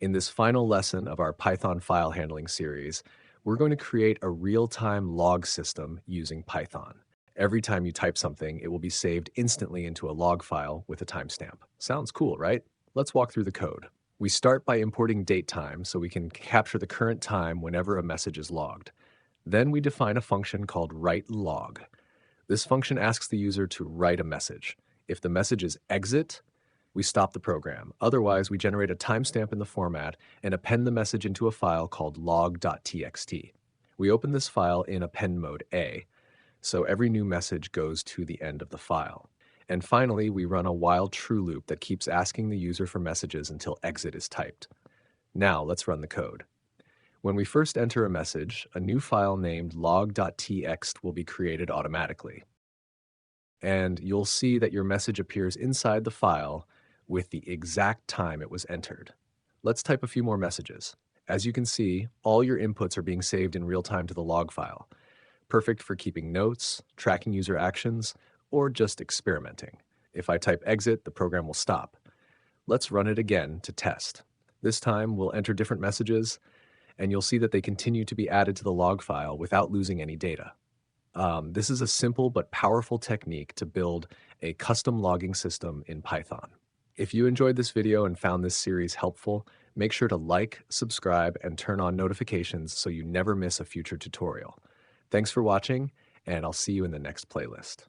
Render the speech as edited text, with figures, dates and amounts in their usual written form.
In this final lesson of our Python file handling series, we're going to create a real-time log system using Python. Every time you type something, it will be saved instantly into a log file with a timestamp. Sounds cool, right? Let's walk through the code. We start by importing datetime so we can capture the current time whenever a message is logged. Then we define a function called writeLog. This function asks the user to write a message. If the message is exit, we stop the program. Otherwise, we generate a timestamp in the format and append the message into a file called log.txt. We open this file in append mode A, so every new message goes to the end of the file. And finally, we run a while true loop that keeps asking the user for messages until exit is typed. Now let's run the code. When we first enter a message, a new file named log.txt will be created automatically. And you'll see that your message appears inside the file with the exact time it was entered. Let's type a few more messages. As you can see, all your inputs are being saved in real time to the log file, perfect for keeping notes, tracking user actions, or just experimenting. If I type exit, the program will stop. Let's run it again to test. This time, we'll enter different messages, and you'll see that they continue to be added to the log file without losing any data. This is a simple but powerful technique to build a custom logging system in Python. If you enjoyed this video and found this series helpful, make sure to like, subscribe, and turn on notifications so you never miss a future tutorial. Thanks for watching, and I'll see you in the next playlist.